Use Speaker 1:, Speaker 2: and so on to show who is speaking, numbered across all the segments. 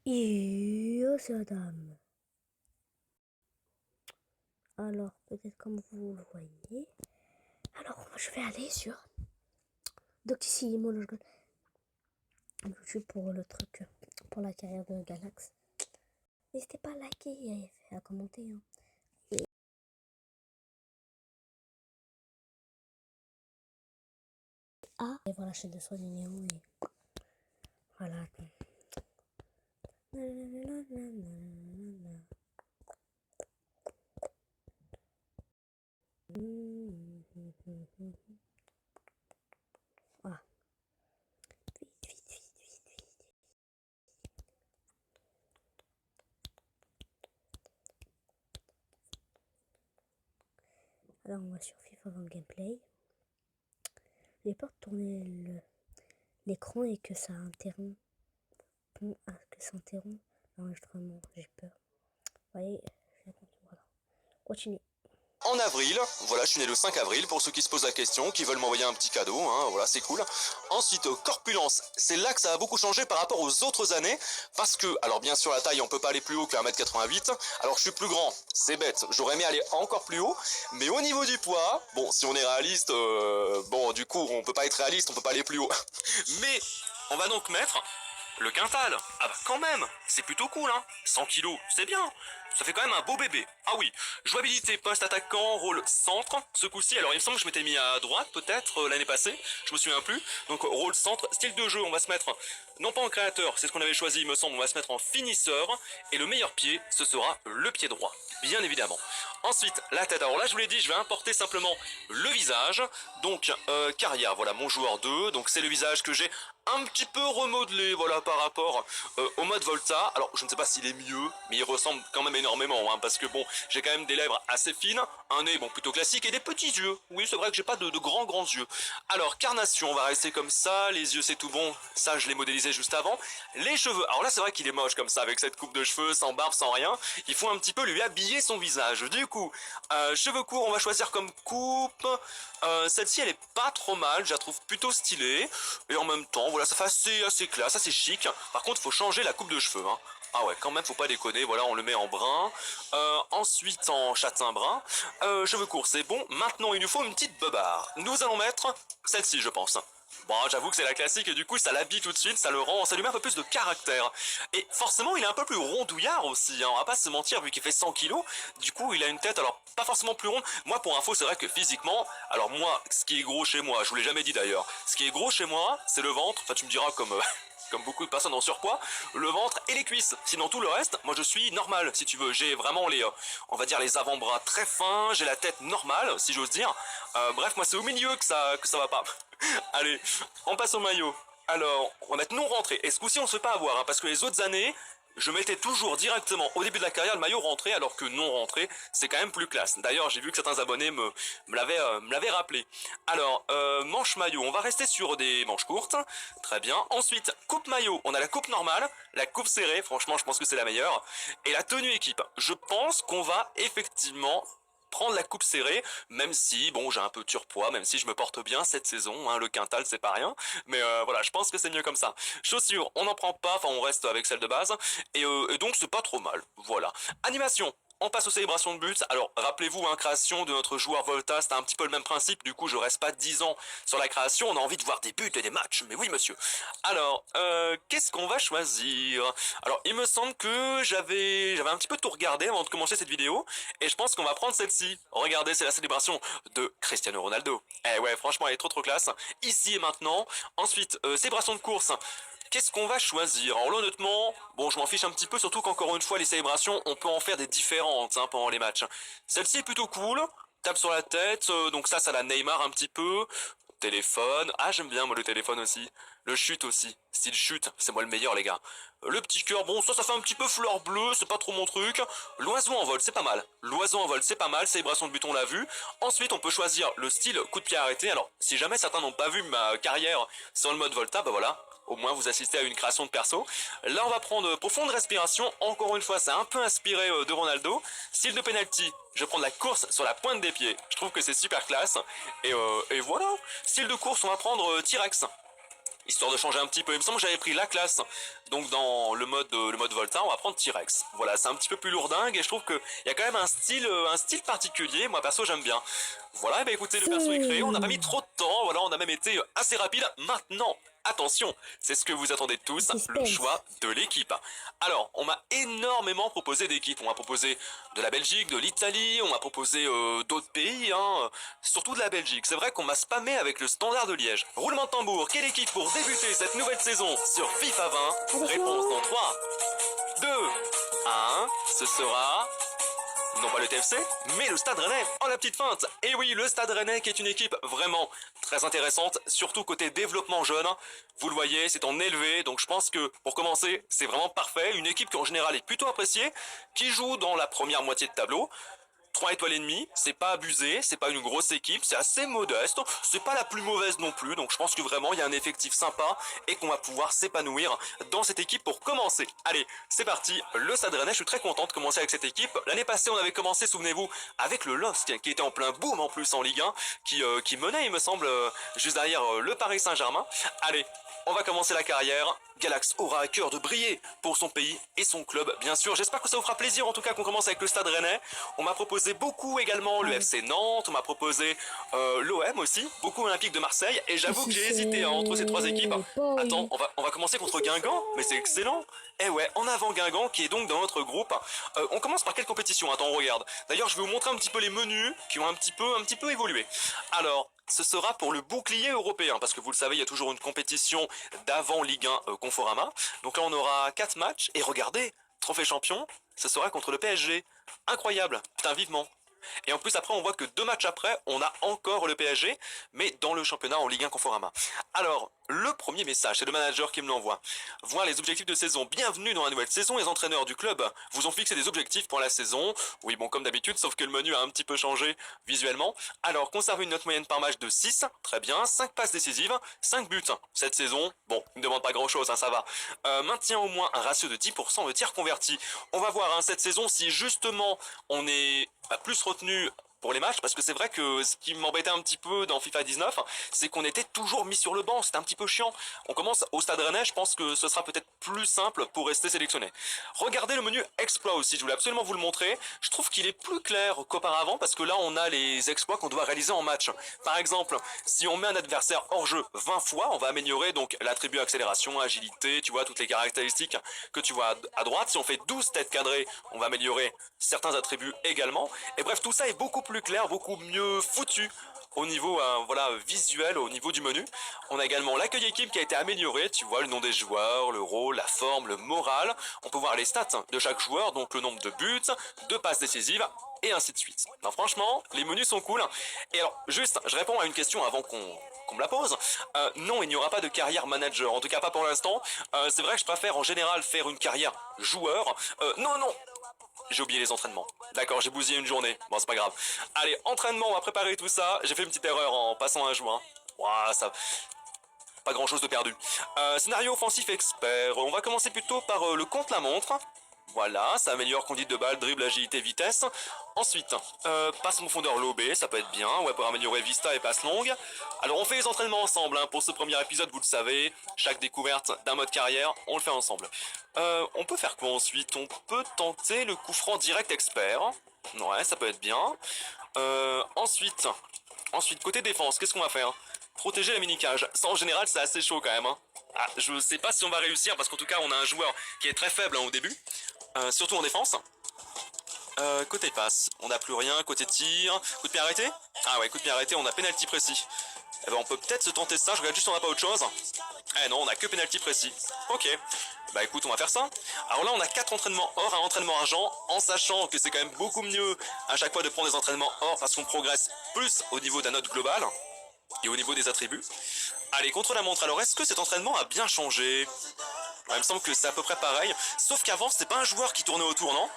Speaker 1: Yo, c'est Adam. Alors, peut-être comme vous le voyez. Alors, je vais aller sur Doctissimo, le YouTube pour le truc, pour la carrière de Galax. N'hésitez pas à liker et à commenter. Hein. Et voir la chaîne de Swan Neo et voilà. Voilà. Vite. Alors on va sur FIFA 20 Gameplay. J'ai peur de tourner l'écran et que ça interrompt. L'enregistrement. J'ai peur. Vous voyez, voilà. Continue.
Speaker 2: En avril, voilà, je suis né le 5 avril, pour ceux qui se posent la question, qui veulent m'envoyer un petit cadeau, hein, voilà, c'est cool. Ensuite, corpulence, c'est là que ça a beaucoup changé par rapport aux autres années, parce que, alors bien sûr la taille, on peut pas aller plus haut que 1m88, alors je suis plus grand, c'est bête, j'aurais aimé aller encore plus haut, mais au niveau du poids, bon, si on est réaliste, bon, du coup, on peut pas être réaliste, on peut pas aller plus haut. Mais, on va donc mettre le quintal. Ah bah quand même, c'est plutôt cool, hein, 100 kilos, c'est bien. Ça fait quand même un beau bébé. Ah oui, jouabilité post-attaquant, rôle centre, ce coup-ci. Alors il me semble que je m'étais mis à droite peut-être l'année passée, je me souviens plus. Donc rôle centre, style de jeu, on va se mettre, non pas en créateur, c'est ce qu'on avait choisi il me semble, on va se mettre en finisseur. Et le meilleur pied, ce sera le pied droit, bien évidemment. Ensuite, la tête. Alors là je vous l'ai dit, je vais importer simplement le visage. Donc Caria, voilà mon joueur 2. Donc c'est le visage que j'ai un petit peu remodelé, voilà, par rapport au mode Volta. Alors je ne sais pas s'il est mieux, mais il ressemble quand même énormément, hein, parce que bon, j'ai quand même des lèvres assez fines, un nez bon plutôt classique et des petits yeux. Oui, c'est vrai que j'ai pas de grands yeux. Alors carnation, on va rester comme ça, les yeux c'est tout bon, ça je l'ai modélisé juste avant. Les cheveux, alors là c'est vrai qu'il est moche comme ça, avec cette coupe de cheveux, sans barbe, sans rien. Il faut un petit peu lui habiller son visage. Du coup, cheveux courts, on va choisir comme coupe. Celle-ci elle est pas trop mal, je la trouve plutôt stylée. Et en même temps, voilà, ça fait assez classe, assez chic. Par contre, faut changer la coupe de cheveux, hein. Ah ouais, quand même, faut pas déconner, voilà, on le met en brun. Ensuite, en châtain brun. Cheveux courts, c'est bon. Maintenant, il nous faut une petite beubare. Nous allons mettre celle-ci, je pense. Bon, j'avoue que c'est la classique et du coup ça l'habille tout de suite, ça lui met un peu plus de caractère. Et forcément il est un peu plus rondouillard aussi, hein, on va pas se mentir vu qu'il fait 100 kilos, du coup il a une tête alors pas forcément plus ronde. Moi pour info c'est vrai que physiquement, alors moi ce qui est gros chez moi, je vous l'ai jamais dit d'ailleurs, ce qui est gros chez moi c'est le ventre, enfin tu me diras comme... comme beaucoup de personnes en surpoids, le ventre et les cuisses. Sinon tout le reste, moi je suis normal si tu veux. J'ai vraiment les, on va dire les avant-bras très fins, j'ai la tête normale si j'ose dire. Bref, moi c'est au milieu que ça va pas. Allez, on passe au maillot. Alors, on va mettre non rentré. Et ce coup-ci on se fait pas avoir, hein, parce que les autres années, je mettais toujours directement au début de la carrière le maillot rentré, alors que non rentré, c'est quand même plus classe. D'ailleurs, j'ai vu que certains abonnés me l'avaient rappelé. Alors, manche maillot, on va rester sur des manches courtes. Très bien. Ensuite, coupe maillot, on a la coupe normale, la coupe serrée, franchement, je pense que c'est la meilleure. Et la tenue équipe, je pense qu'on va effectivement prendre la coupe serrée, même si, bon, j'ai un peu de surpoids, même si je me porte bien cette saison, hein, le quintal c'est pas rien, mais voilà, je pense que c'est mieux comme ça. Chaussures, on n'en prend pas, enfin on reste avec celle de base, et donc c'est pas trop mal, voilà. Animation, on passe aux célébrations de buts. Alors rappelez-vous, hein, création de notre joueur Volta, c'était un petit peu le même principe, du coup je reste pas 10 ans sur la création, on a envie de voir des buts et des matchs, mais oui monsieur. Alors, qu'est-ce qu'on va choisir? Alors il me semble que j'avais un petit peu tout regardé avant de commencer cette vidéo, et je pense qu'on va prendre celle-ci. Regardez, c'est la célébration de Cristiano Ronaldo. Eh ouais, franchement elle est trop classe, ici et maintenant. Ensuite, célébration de course. Qu'est-ce qu'on va choisir? Alors là, honnêtement, bon, je m'en fiche un petit peu, surtout qu'encore une fois, les célébrations, on peut en faire des différentes, hein, pendant les matchs. Celle-ci est plutôt cool, tape sur la tête, donc ça la Neymar un petit peu. Téléphone, ah j'aime bien moi le téléphone aussi. Le chute aussi, style chute, c'est moi le meilleur les gars. Le petit cœur, bon ça fait un petit peu fleur bleue, c'est pas trop mon truc. L'oiseau en vol, c'est pas mal. L'oiseau en vol, c'est pas mal, célébration de but on l'a vu. Ensuite on peut choisir le style coup de pied arrêté. Alors si jamais certains n'ont pas vu ma carrière sur le mode Volta, bah voilà, au moins vous assistez à une création de perso. Là on va prendre profonde respiration, encore une fois c'est un peu inspiré de Ronaldo. Style de penalty, je vais prendre la course sur la pointe des pieds, je trouve que c'est super classe. Et voilà, style de course on va prendre T-Rex. histoire de changer un petit peu. Il me semble que j'avais pris la classe, donc dans le mode Volta, on va prendre T-Rex. Voilà, c'est un petit peu plus lourdingue et je trouve qu'il y a quand même un style particulier. Moi perso, j'aime bien. Voilà, et bah écoutez, le perso est créé, on n'a pas mis trop de temps, voilà, on a même été assez rapide. Maintenant, attention, c'est ce que vous attendez tous, le choix de l'équipe. Alors, on m'a énormément proposé d'équipes. On m'a proposé de la Belgique, de l'Italie, on m'a proposé d'autres pays, hein, surtout de la Belgique. C'est vrai qu'on m'a spammé avec le Standard de Liège. Roulement de tambour, quelle équipe pour débuter cette nouvelle saison sur FIFA 20? Réponse dans 3, 2, 1, ce sera... Non pas le TFC, mais le Stade Rennais en la petite feinte. Et oui, le Stade Rennais qui est une équipe vraiment très intéressante, surtout côté développement jeune. Vous le voyez, c'est en élevé, donc je pense que pour commencer, c'est vraiment parfait. Une équipe qui en général est plutôt appréciée, qui joue dans la première moitié de tableau. 3 étoiles et demie, c'est pas abusé, c'est pas une grosse équipe, c'est assez modeste, c'est pas la plus mauvaise non plus, donc je pense que vraiment il y a un effectif sympa et qu'on va pouvoir s'épanouir dans cette équipe pour commencer. Allez, c'est parti, le Stade Rennais, je suis très content de commencer avec cette équipe. L'année passée, on avait commencé, souvenez-vous, avec le LOSC qui était en plein boom en plus en Ligue 1, qui menait, il me semble, juste derrière le Paris Saint-Germain. Allez, on va commencer la carrière. Galax aura à cœur de briller pour son pays et son club, bien sûr. J'espère que ça vous fera plaisir, en tout cas, qu'on commence avec le Stade Rennais. On m'a proposé beaucoup également le FC Nantes, on m'a proposé l'OM aussi, beaucoup Olympique de Marseille. Et j'avoue que j'ai hésité entre ces 3 équipes. Attends, on va commencer contre Guingamp, mais c'est excellent. Eh ouais, en avant Guingamp, qui est donc dans notre groupe. On commence par quelle compétition? Attends, on regarde. D'ailleurs, je vais vous montrer un petit peu les menus qui ont un petit peu évolué. Alors, ce sera pour le bouclier européen, parce que vous le savez, il y a toujours une compétition d'avant Ligue 1 Conforama. Donc là, on aura 4 matchs, et regardez, trophée champion, ce sera contre le PSG. Incroyable, putain, vivement. Et en plus, après, on voit que 2 matchs après, on a encore le PSG, mais dans le championnat en Ligue 1 Conforama. Alors, le premier message, c'est le manager qui me l'envoie. Voir les objectifs de saison. Bienvenue dans la nouvelle saison. Les entraîneurs du club vous ont fixé des objectifs pour la saison. Oui, bon, comme d'habitude, sauf que le menu a un petit peu changé visuellement. Alors, conserver une note moyenne par match de 6. Très bien. 5 passes décisives, 5 buts. Cette saison, bon, il ne demande pas grand-chose, hein, ça va. Maintient au moins un ratio de 10% de tirs convertis. On va voir, hein, cette saison, si justement on est plus retenu pour les matchs, parce que c'est vrai que ce qui m'embêtait un petit peu dans FIFA 19, c'est qu'on était toujours mis sur le banc, c'était un petit peu chiant. On commence au Stade Rennais, je pense que ce sera peut-être plus simple pour rester sélectionné. Regardez le menu exploit aussi, je voulais absolument vous le montrer. Je trouve qu'il est plus clair qu'auparavant, parce que là on a les exploits qu'on doit réaliser en match. Par exemple, si on met un adversaire hors jeu 20 fois, on va améliorer donc l'attribut accélération, agilité, tu vois, toutes les caractéristiques que tu vois à droite. Si on fait 12 têtes cadrées, on va améliorer certains attributs également. Et bref, tout ça est beaucoup plus clair, beaucoup mieux foutu au niveau voilà, visuel, au niveau du menu. On a également l'accueil équipe qui a été amélioré, tu vois, le nom des joueurs, le rôle, la forme, le moral. On peut voir les stats de chaque joueur, donc le nombre de buts, de passes décisives, et ainsi de suite. Non, franchement, les menus sont cool. Et alors, juste, je réponds à une question avant qu'on me la pose. Non, il n'y aura pas de carrière manager, en tout cas pas pour l'instant. C'est vrai que je préfère en général faire une carrière joueur. Non, j'ai oublié les entraînements. D'accord, j'ai bousillé une journée. Bon, c'est pas grave. Allez, entraînement, on va préparer tout ça. J'ai fait une petite erreur en passant un jour. Ouah, ça... Pas grand chose de perdu. Scénario offensif expert. On va commencer plutôt par le contre-la-montre. Voilà, ça améliore conduite de balle, dribble, agilité, vitesse. Ensuite, passe profondeur lobé, ça peut être bien, ouais, pour améliorer vista et passe longue. Alors on fait les entraînements ensemble, hein, pour ce premier épisode, vous le savez, chaque découverte d'un mode carrière, on le fait ensemble. On peut faire quoi ensuite? On peut tenter le coup franc direct expert. Ouais, ça peut être bien. Ensuite, côté défense, qu'est-ce qu'on va faire? Protéger la mini-cage. Ça, en général, c'est assez chaud quand même, hein. Ah, je sais pas si on va réussir, parce qu'en tout cas, on a un joueur qui est très faible, hein, au début. Surtout en défense. Côté passe, on n'a plus rien. Côté tir, coup de pied arrêté. Ah ouais, coup de pied arrêté, on a penalty précis. Eh ben on peut peut-être se tenter ça, je regarde juste si on n'a pas autre chose. Eh non, on a que penalty précis. Ok, bah écoute, on va faire ça. Alors là, on a 4 entraînements or, un entraînement argent, en sachant que c'est quand même beaucoup mieux à chaque fois de prendre des entraînements or, parce qu'on progresse plus au niveau de la note globale et au niveau des attributs. Allez, contre la montre, alors est-ce que cet entraînement a bien changé? Ouais, il me semble que c'est à peu près pareil, sauf qu'avant c'était pas un joueur qui tournait autour, non?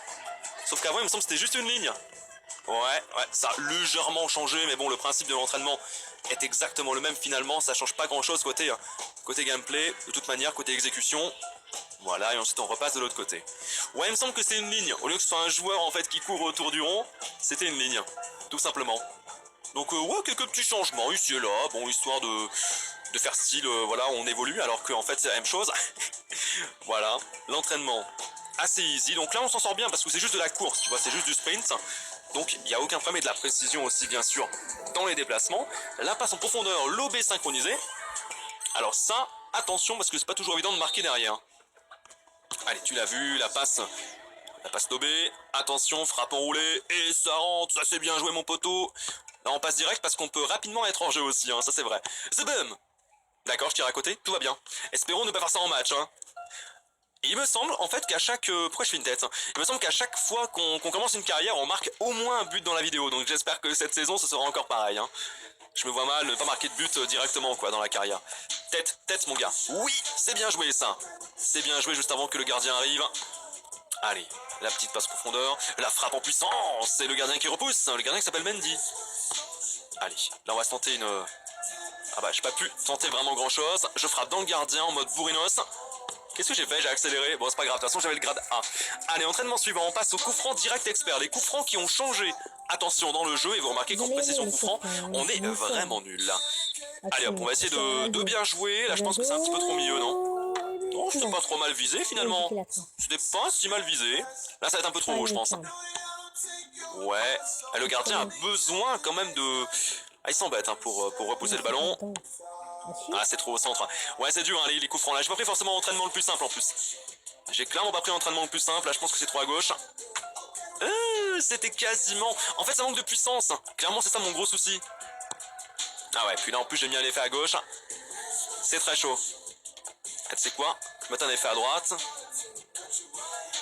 Speaker 2: Sauf qu'avant il me semble que c'était juste une ligne. Ouais, ça a légèrement changé, mais bon, le principe de l'entraînement est exactement le même finalement, ça change pas grand chose côté gameplay, de toute manière, côté exécution. Voilà, et ensuite on repasse de l'autre côté. Ouais, il me semble que c'est une ligne, au lieu que ce soit un joueur en fait qui court autour du rond, c'était une ligne, tout simplement. Donc ouais, quelques petits changements ici et là, bon, histoire de faire style, voilà, on évolue, alors qu'en fait c'est la même chose. Voilà, l'entraînement assez easy. Donc là on s'en sort bien parce que c'est juste de la course, tu vois, c'est juste du sprint. Donc il n'y a aucun problème et de la précision aussi bien sûr dans les déplacements. La passe en profondeur, l'OB synchronisé. Alors ça, attention parce que c'est pas toujours évident de marquer derrière. Allez, tu l'as vu, la passe d'OB. Attention, frappe enroulée et ça rentre, ça c'est bien joué mon poteau. Là on passe direct parce qu'on peut rapidement être en jeu aussi, hein, ça c'est vrai. The Bum. D'accord, je tire à côté, tout va bien. Espérons ne pas faire ça en match, hein. Et il me semble en fait qu'à chaque... pourquoi je fais une tête? Il me semble qu'à chaque fois qu'on commence une carrière, on marque au moins un but dans la vidéo. Donc j'espère que cette saison, ce sera encore pareil, hein. Je me vois mal ne pas marquer de but directement quoi dans la carrière. Tête mon gars. Oui, c'est bien joué ça. C'est bien joué juste avant que le gardien arrive. Allez, la petite passe profondeur, la frappe en puissance, c'est le gardien qui repousse, le gardien qui s'appelle Mendy. Allez, là on va se tenter une... Ah bah j'ai pas pu tenter vraiment grand chose. Je frappe dans le gardien en mode bourrinos. Qu'est-ce que j'ai fait? J'ai accéléré. Bon c'est pas grave, de toute façon j'avais le grade A. Allez, entraînement suivant, on passe au coup franc direct expert. Les coups francs qui ont changé. Attention dans le jeu et vous remarquez qu'en précision coup franc, on est vraiment nul là. Allez hop, on va essayer de bien jouer. Là je pense que c'est un petit peu trop milieu, non? Non, c'était pas trop mal visé finalement. C'était pas si mal visé. Là ça va être un peu trop haut je pense. Ouais, le gardien a besoin quand même de... Ah il s'embête hein, pour repousser le ballon. Ah c'est trop au centre. Ouais c'est dur hein, les coups francs là. J'ai pas pris forcément l'entraînement le plus simple en plus. J'ai clairement pas pris l'entraînement le plus simple. Là je pense que c'est trop à gauche. C'était quasiment... En fait ça manque de puissance. Clairement c'est ça mon gros souci. Ah ouais, puis là en plus j'ai mis un effet à gauche. C'est très chaud. Tu sais quoi? Je vais mettre un effet à droite.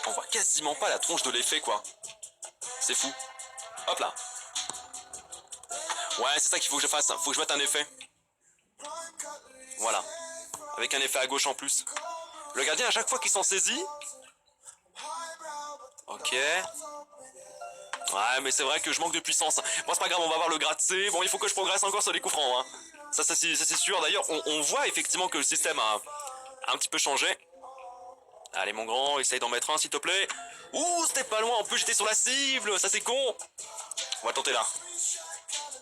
Speaker 2: On voit quasiment pas la tronche de l'effet quoi. C'est fou. Hop là. Ouais c'est ça qu'il faut que je fasse. Faut que je mette un effet. Voilà. Avec un effet à gauche en plus. Le gardien à chaque fois qu'il s'en saisit. Ok. Ouais mais c'est vrai que je manque de puissance. Bon c'est pas grave, on va voir le grade C. Bon il faut que je progresse encore sur les coups francs hein. Ça c'est sûr. D'ailleurs on voit effectivement que le système a un petit peu changé. Allez mon grand, essaye d'en mettre un s'il te plaît. Ouh c'était pas loin, en plus j'étais sur la cible. Ça c'est con. On va le tenter là.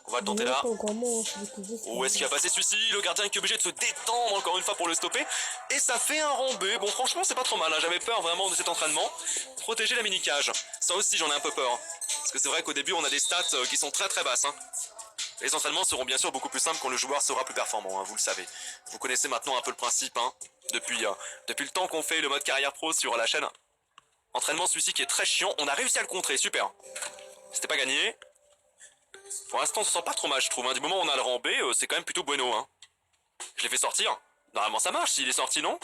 Speaker 2: On va le tenter là. Où est-ce qu'il a passé celui-ci? Le gardien qui est obligé de se détendre encore une fois pour le stopper. Et ça fait un rambé. Bon franchement c'est pas trop mal hein. J'avais peur vraiment de cet entraînement. Protéger la mini-cage. Ça aussi j'en ai un peu peur. Parce que c'est vrai qu'au début on a des stats qui sont très basses hein. Les entraînements seront bien sûr beaucoup plus simples quand le joueur sera plus performant, hein, vous le savez. Vous connaissez maintenant un peu le principe, hein, depuis le temps qu'on fait le mode carrière pro sur la chaîne. Entraînement celui-ci qui est très chiant, on a réussi à le contrer, super. C'était pas gagné. Pour l'instant on se sent pas trop mal je trouve, hein. Du moment où on a le rang B, c'est quand même plutôt bueno. Hein. Je l'ai fait sortir. Normalement ça marche s'il est sorti, non?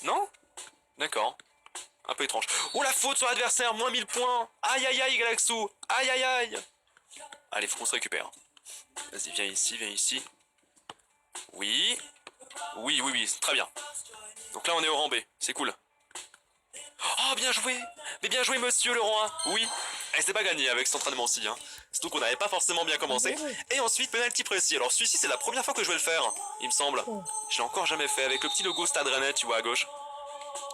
Speaker 2: Non? D'accord. Un peu étrange. Oh la faute sur l'adversaire, moins 1000 points. Aïe aïe aïe Galaxou. Aïe aïe aïe. Allez, faut qu'on se récupère. Vas-y, viens ici, viens ici. Oui. Oui, très bien. Donc là, on est au rang B, c'est cool. Oh, bien joué. Mais bien joué, monsieur le rang 1. Oui. Et c'est pas gagné avec cet entraînement-ci. Hein. Surtout qu'on n'avait pas forcément bien commencé. Et ensuite, penalty précis. Alors celui-ci, c'est la première fois que je vais le faire, il me semble. Je l'ai encore jamais fait, avec le petit logo Stade Rennais, tu vois, à gauche.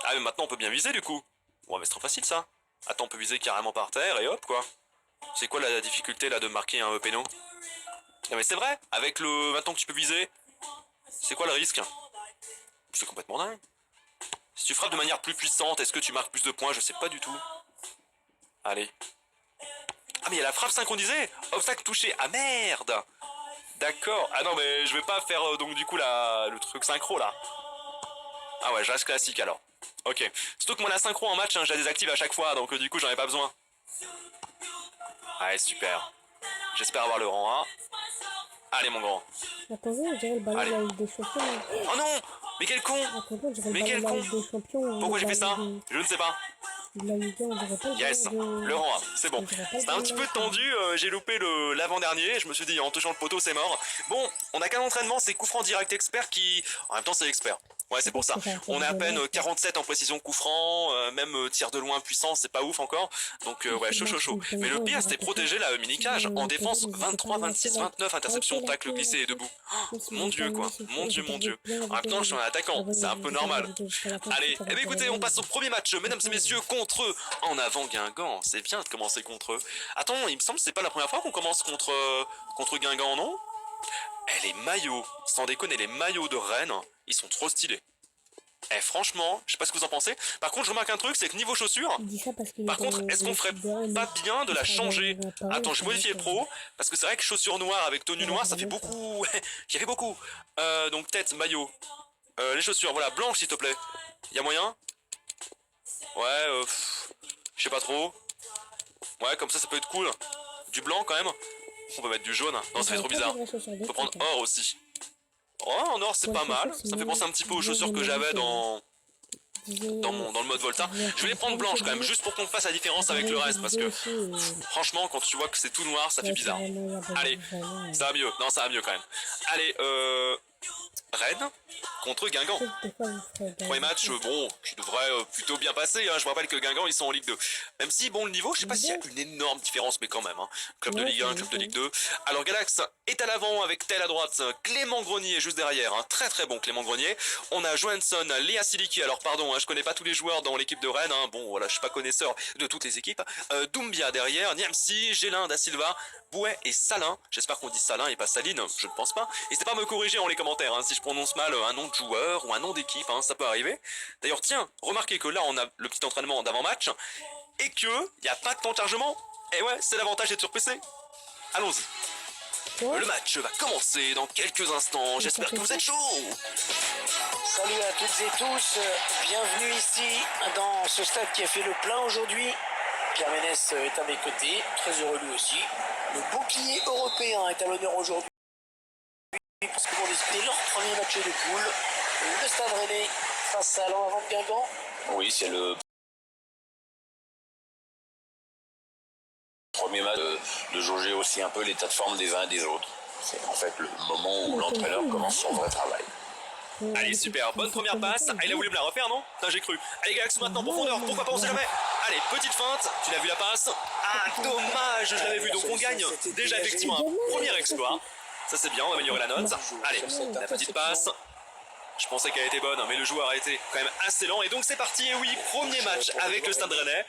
Speaker 2: Ah, mais maintenant, on peut bien viser, du coup. Ouais, mais c'est trop facile, ça. Attends, on peut viser carrément par terre, et hop, quoi. C'est quoi la difficulté, là, de marquer un péno? Non mais c'est vrai, avec le... Maintenant que tu peux viser, c'est quoi le risque? C'est complètement dingue. Si tu frappes de manière plus puissante, est-ce que tu marques plus de points? Je sais pas du tout. Allez. Ah mais il y a la frappe synchronisée. Obstacle touché. Ah merde. D'accord. Ah non mais je vais pas faire donc du coup le truc synchro là. Ah ouais, je reste classique alors. Ok. Surtout que moi la synchro en match, hein, je la désactive à chaque fois, donc du coup j'en ai pas besoin. Ouais, super. J'espère avoir le rang 1. Allez mon grand.
Speaker 1: Attendez, on dirait le ballon de la Ligue des Champions.
Speaker 2: Oh non! Mais quel con! Mais quel con! Pourquoi j'ai fait ça? Je ne sais pas. Yes, le rang 1, c'est bon. C'était un petit peu tendu, j'ai loupé l'avant-dernier, je me suis dit en touchant le poteau c'est mort. Bon, on a qu'un entraînement, c'est coup franc direct expert qui... En même temps c'est expert. Ouais c'est pour ça. On est à peine 47 en précision coup franc, même tir de loin puissant, c'est pas ouf encore. Donc ouais, chaud. Mais le pire c'était protéger la mini-cage. En défense, 23, 26, 29, interception, tacle glissé et debout. Oh, mon dieu quoi, mon dieu. En même temps je suis un attaquant, c'est un peu normal. Allez, eh bien écoutez, on passe au premier match, mesdames et messieurs, contre eux. En avant Guingamp, c'est bien de commencer contre eux. Attends, il me semble que c'est pas la première fois qu'on commence contre Guingamp, non? les maillots, sans déconner, les maillots de Rennes, ils sont trop stylés. Eh franchement, je sais pas ce que vous en pensez. Par contre, je remarque un truc, c'est que niveau chaussures,
Speaker 1: Il dit ça parce qu'il
Speaker 2: par contre, est-ce qu'on ferait pas bien de la changer? Attends, je vais modifier pro, parce que c'est vrai que chaussures noires avec tenue noire, ça fait beaucoup. Il y fait beaucoup. Donc tête, maillot. Les chaussures, voilà, blanches s'il te plaît. Y a moyen? Ouais, je sais pas trop. Ouais, comme ça peut être cool. Du blanc quand même. On peut mettre du jaune. Non, ça fait trop bizarre. Faut prendre or aussi. Oh, en or, c'est pas mal. Ça fait penser un petit peu aux chaussures que j'avais dans le mode Volta. Je vais les prendre blanches quand même, juste pour qu'on fasse la différence avec le reste, parce que franchement, quand tu vois que c'est tout noir, ça fait bizarre. Allez, ça va mieux. Non, ça va mieux quand même. Allez, Rennes contre Guingamp. Premier match, bon, qui devrait plutôt bien passer. Hein. Je vous rappelle que Guingamp, ils sont en Ligue 2. Même si, bon, le niveau, je sais pas s'il y a une énorme différence, mais quand même. Hein. Club de Ligue 1, club de Ligue 2. Alors, Galax est à l'avant avec Tel à droite. Clément Grenier juste derrière. Hein. Très très bon Clément Grenier. On a Johansson, Léa Siliki. Alors, pardon, hein, je connais pas tous les joueurs dans l'équipe de Rennes. Hein. Bon, voilà, je suis pas connaisseur de toutes les équipes. Doumbia derrière. Niamsi, Gélin, Da Silva, Bouet et Salin. J'espère qu'on dit Salin et pas Saline. Je ne pense pas. N'hésitez pas à me corriger en les commentaires hein, si je prononce mal un nom de joueur ou un nom d'équipe. Hein, ça peut arriver. D'ailleurs, tiens, remarquez que là, on a le petit entraînement d'avant-match et que il n'y a pas de temps de chargement. Et ouais, c'est l'avantage d'être sur PC. Allons-y. Le match va commencer dans quelques instants. J'espère que vous êtes chaud.
Speaker 3: Salut à toutes et tous. Bienvenue ici dans ce stade qui a fait le plein aujourd'hui. Pierre Ménès est à mes côtés, très heureux lui aussi. Le bouclier européen est à l'honneur aujourd'hui parce qu'ils vont disputer leur premier match de poule. Le Stade Rennais face à l'Enfant de Guingamp. Oui, c'est le premier match de jauger aussi un peu l'état de forme des uns et des autres. C'est en fait le moment où l'entraîneur commence son vrai travail.
Speaker 2: Allez, super, bonne première passe. Ah, il a voulu me la refaire, non? Putain, j'ai cru. Allez, Galax, maintenant, profondeur, pourquoi pas, on sait jamais. Allez, petite feinte, tu l'as vu la passe? Ah, dommage, je l'avais vu, donc on gagne déjà effectivement un premier exploit. Ça c'est bien, on va améliorer la note. Allez, la petite passe. Je pensais qu'elle était bonne, mais le joueur a été quand même assez lent. Et donc c'est parti, et oui, premier match avec le Stade Rennais.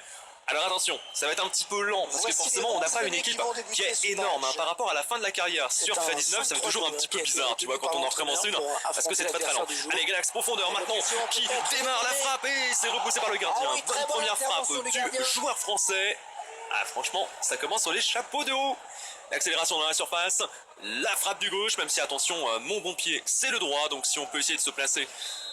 Speaker 2: Alors attention, ça va être un petit peu lent, parce que forcément on n'a pas une équipe qui est énorme hein, par rapport à la fin de la carrière. Sur FIFA 19, ça fait toujours un petit peu bizarre, tu vois, quand on en recommence une, parce que c'est très très lent. Allez, Galax, profondeur maintenant, qui démarre la frappe, et c'est repoussé par le gardien. Bonne première frappe du joueur français. Ah franchement, ça commence sur les chapeaux de haut. L'accélération dans la surface, la frappe du gauche, même si attention, mon bon pied c'est le droit, donc si on peut essayer de se placer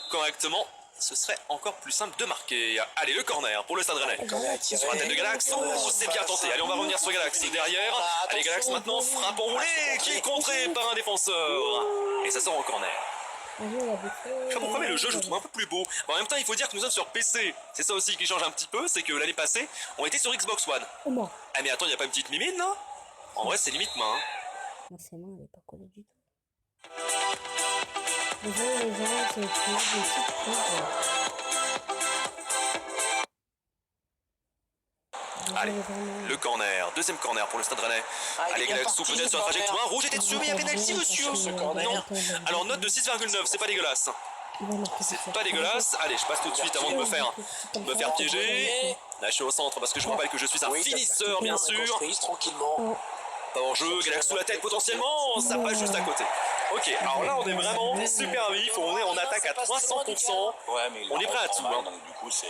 Speaker 2: correctement, ce serait encore plus simple de marquer. Allez, le corner pour le Stade Rennais. Sur la tête de Galax, oh, c'est bien tenté. Allez, on va revenir sur Galax derrière. Allez, Galax maintenant, frappe enroulée qui est contrée par un défenseur. Et ça sort en corner. Je sais pas pourquoi, mais le jeu je le trouve un peu plus beau. Bon, en même temps, il faut dire que nous sommes sur PC. C'est ça aussi qui change un petit peu, c'est que l'année passée, on était sur Xbox One. Ah mais attends, il n'y a pas une petite mimine là? En vrai, c'est limite main.
Speaker 1: Non, c'est main, elle est pas collée du tout. Les gens, c'est des petites
Speaker 2: Allez, le corner, deuxième corner pour le Stade Rennais. Allez, Galax souffle peut-être sur la trajectoire. Rouge était dessus, mais il y a pénalty, monsieur. Non. Alors, note de 6,9, c'est pas dégueulasse. C'est pas dégueulasse. Allez, je passe tout de suite avant de me faire piéger. Là, je suis au centre parce que je me rappelle que je suis un finisseur, bien sûr. Pas hors jeu, Galax sous la tête potentiellement. Ça passe juste à côté. Ok, alors là, on est vraiment super vif. On est en attaque à 300%. On est prêt à tout. Hein.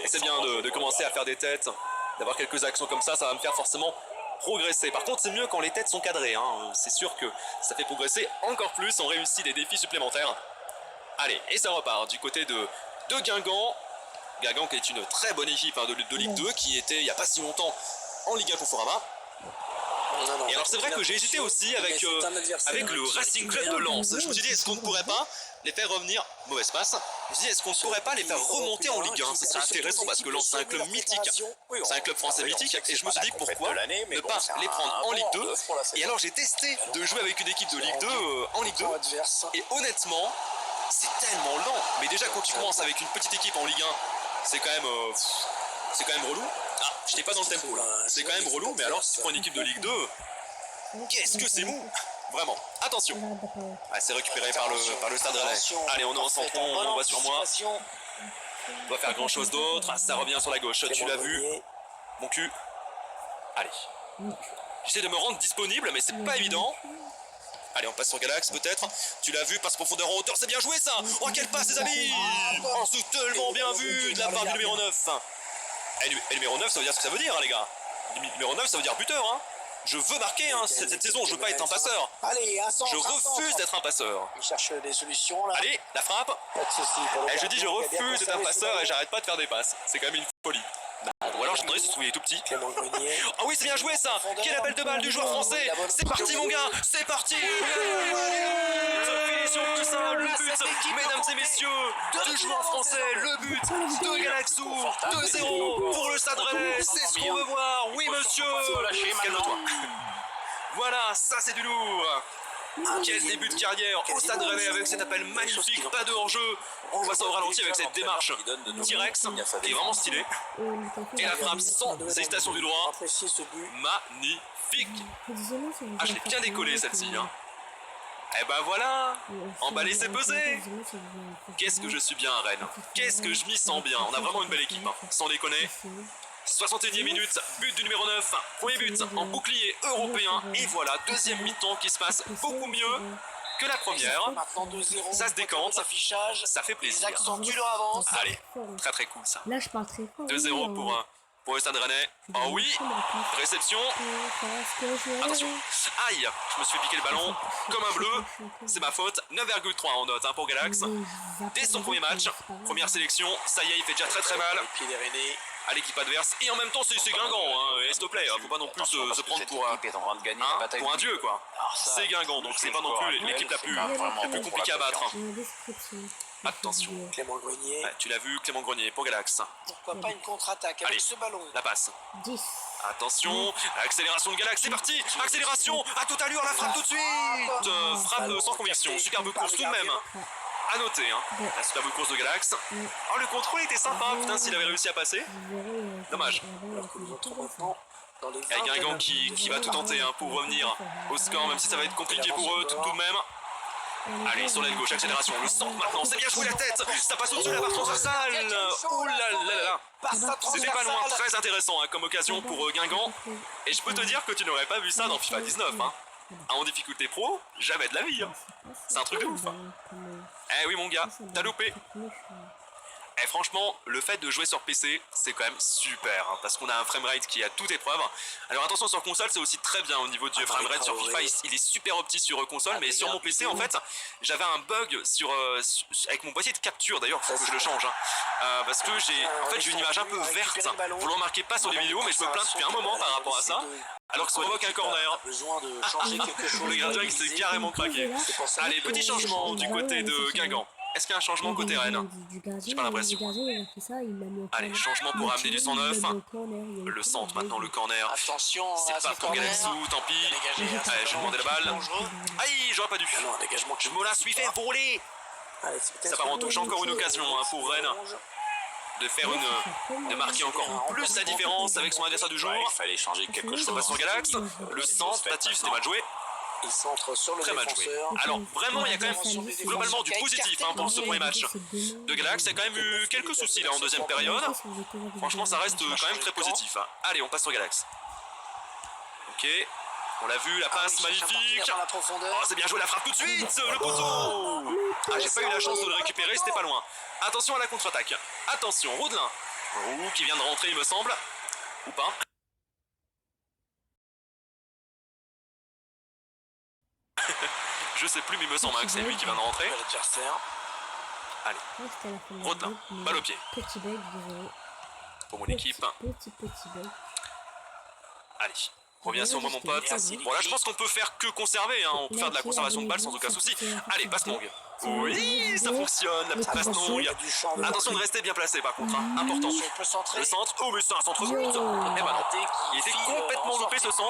Speaker 2: Et c'est bien de commencer à faire des têtes. D'avoir quelques actions comme ça va me faire forcément progresser. Par contre, c'est mieux quand les têtes sont cadrées. Hein. C'est sûr que ça fait progresser encore plus. On réussit des défis supplémentaires. Allez, et ça repart du côté de Guingamp. Guingamp qui est une très bonne équipe hein, de Ligue 2 qui était il n'y a pas si longtemps en Ligue 1 Conforama. Et alors c'est vrai que j'ai hésité aussi avec le Racing Club de Lens. Je me suis dit, est-ce qu'on ne pourrait pas les faire revenir, mauvaise passe, je me suis dit, est-ce qu'on ne pourrait pas les faire remonter en Ligue 1? Ce serait intéressant parce que Lens c'est un club mythique, c'est un club français mythique, et je me suis dit, pourquoi ne pas les prendre en Ligue 2? Et alors j'ai testé de jouer avec une équipe de Ligue 2 en Ligue 2, et honnêtement, c'est tellement lent. Mais déjà quand tu commences avec une petite équipe en Ligue 1, c'est quand même relou. Ah, j'étais pas dans le tempo là. C'est quand même relou, mais alors si tu prends une équipe de Ligue 2, qu'est-ce que c'est mou? Vraiment, attention. Ah, c'est récupéré par le Stade Rennais. Allez, on est en centre, on va sur moi. On va faire grand chose d'autre. Ah, ça revient sur la gauche, tu l'as vu. Mon cul. Allez. J'essaie de me rendre disponible, mais c'est pas évident. Allez, on passe sur Galax peut-être. Tu l'as vu, passe profondeur en hauteur, c'est bien joué ça. Oh, quelle passe les amis. Oh, c'est tellement bien vu de la part du numéro 9. Et numéro 9, ça veut dire ce que ça veut dire, hein, les gars. Numéro 9, ça veut dire buteur, hein. Je veux marquer, hein, cette saison, je veux pas être un passeur.
Speaker 3: Allez, un centre,
Speaker 2: Je refuse d'être un passeur.
Speaker 3: Il cherche des solutions là.
Speaker 2: Allez, la frappe.
Speaker 3: Pas de soucis pour le
Speaker 2: Et je dis, je
Speaker 3: gardien qui a bien
Speaker 2: refuse d'être un
Speaker 3: conservé ce
Speaker 2: passeur et
Speaker 3: ballon.
Speaker 2: j'arrête pas de faire des passes. C'est quand même une folie. Ou alors je me demandais si il est tout petit.
Speaker 3: Clément Grenier.
Speaker 2: Ah oui, c'est bien joué ça. Quel appel de balle du joueur français. C'est parti mon gars, c'est parti. Finition qui ça, le but, mesdames et messieurs, du joueur français, le but de Galaxou, 2-0 pour le Stade Rennais, c'est ce qu'on veut voir, oui monsieur. Calme-toi. Voilà, ça c'est du lourd. Quel début de carrière au Stade Rennais avec cet appel magnifique, pas de hors-jeu. On voit ça au ralenti avec cette démarche T-Rex qui est vraiment stylée. Et la frappe sans hésitation du droit.
Speaker 3: Appréciez ce but.
Speaker 2: Magnifique. Ah, je l'ai bien décollé celle-ci. Hein. Et ben voilà, emballer c'est peser. Qu'est-ce que je suis bien à Rennes. Qu'est-ce que je m'y sens bien. On a vraiment une belle équipe, hein. Sans déconner. 61e minute, but du numéro 9, premier but en bouclier européen, et voilà, deuxième mi-temps qui se passe beaucoup mieux que la première.
Speaker 3: Maintenant 2-0.
Speaker 2: Ça se décante, ça fait
Speaker 3: Ils
Speaker 2: plaisir.
Speaker 3: accentuent leur avance.
Speaker 2: Allez, très très cool ça.
Speaker 1: Là, je parle très fort.
Speaker 2: 2-0 pour le Stade Rennais. Oh oui, réception. Attention, aïe, je me suis piqué le ballon comme un bleu, c'est ma faute. 9,3 en note hein, pour Galax. Dès son premier match, première sélection, ça y est, il fait déjà très très mal
Speaker 3: Les pieds des Rennais.
Speaker 2: à l'équipe adverse. Et en même temps, c'est Guingamp, hein, s'il te plaît, faut pas non plus se prendre pour un dieu, quoi. C'est Guingamp, donc c'est pas non plus l'équipe la plus compliquée à battre. Attention.
Speaker 3: Clément Grenier.
Speaker 2: Ouais, tu l'as vu, Clément Grenier pour Galax.
Speaker 3: Pourquoi pas une contre-attaque avec
Speaker 2: Allez.
Speaker 3: ce ballon.
Speaker 2: La passe.
Speaker 1: 10.
Speaker 2: Attention, accélération de Galax, c'est parti. Accélération, à toute allure, la frappe tout de suite. Frappe sans conviction, superbe course tout de même. À noter, hein, la superbe course de Galax. Oh, le contrôle était sympa, putain, s'il avait réussi à passer. Dommage.
Speaker 3: Nous entrons maintenant dans les
Speaker 2: Et Guingamp qui va tout tenter hein, pour revenir au score, même si ça va être compliqué pour eux tout de même. Allez, sur l'aile gauche, accélération, le centre maintenant, c'est bien joué la tête. Ça passe au-dessus de la barre transversale. Oh là là là là. C'était pas loin, très intéressant hein, comme occasion pour Guingamp. Et je peux te dire que tu n'aurais pas vu ça dans FIFA 19. Hein. En difficulté pro, j'avais de la vie. Hein. C'est un truc de ouf. Hein. Eh oui mon gars, t'as loupé. Et franchement, le fait de jouer sur PC, c'est quand même super, hein, parce qu'on a un framerate qui est à toute épreuve. Alors attention, sur console, c'est aussi très bien au niveau du framerate. Sur FIFA, il est super opti sur console, mais sur mon PC, en fait, j'avais un bug avec mon boîtier de capture, d'ailleurs, il faut que je le change. Hein, parce que j'ai une image un peu verte. Vous le remarquez pas sur les vidéos, mais je me plains depuis un moment par rapport à ça. Alors que ça provoque un corner.
Speaker 3: Besoin de changer quelque chose.
Speaker 2: Le gardien, il s'est carrément craqué. Allez, petit changement du côté de Guingamp. Est-ce qu'il y a un changement côté Rennes? J'ai pas l'impression. Allez, changement pour amener du 109. Le centre maintenant, le corner.
Speaker 3: Attention,
Speaker 2: C'est pas pour Galaxou, tant pis. Allez, je vais demander la balle. Aïe, j'aurais pas dû.
Speaker 3: Non, dégagement.
Speaker 2: Je me la suis fait voler.
Speaker 3: Allez, c'est peut-être
Speaker 2: Ça part en touche, encore une occasion hein, pour Rennes de faire de marquer encore plus la différence avec son adversaire du jour.
Speaker 4: Il fallait changer quelque
Speaker 2: Ça
Speaker 4: chose.
Speaker 2: passe sur Galax. Le centre natif, c'était mal joué.
Speaker 3: Il centre sur le
Speaker 2: Très mal joué.
Speaker 3: défenseur.
Speaker 2: Alors vraiment, il y a quand même globalement du positif hein, pour ce premier match de Galax. Il y a quand même eu quelques soucis là en deuxième période. Franchement, ça reste quand même très positif. Hein. Allez, on passe sur Galax. Ok, on l'a vu, la passe magnifique.
Speaker 3: Dans la profondeur.
Speaker 2: Oh, c'est bien joué la frappe tout de suite, le poteau. Ah, j'ai pas eu la chance de le récupérer, c'était pas loin. Attention à la contre-attaque. Attention, Rodelin. Roux qui vient de rentrer, il me semble. Ou pas. Je sais plus, mais il me semble hein, que c'est lui qui vient de rentrer.
Speaker 3: L'adversaire.
Speaker 2: Allez, Rodelin, balle au pied.
Speaker 1: Petit bug, désolé.
Speaker 2: Pour mon équipe.
Speaker 1: Petit bug.
Speaker 2: Allez, reviens sur moi mon pote. Bon là je pense qu'on peut faire que conserver, hein. On peut faire de la conservation de balles sans aucun souci. Allez, passe longue. Oui, ça fonctionne, la petite passe longue. Attention de rester bien placé par contre, hein. Important.
Speaker 3: On peut centrer.
Speaker 2: Le centre, oh mais c'est un centre but. Eh ben non, il était complètement loupé ce centre.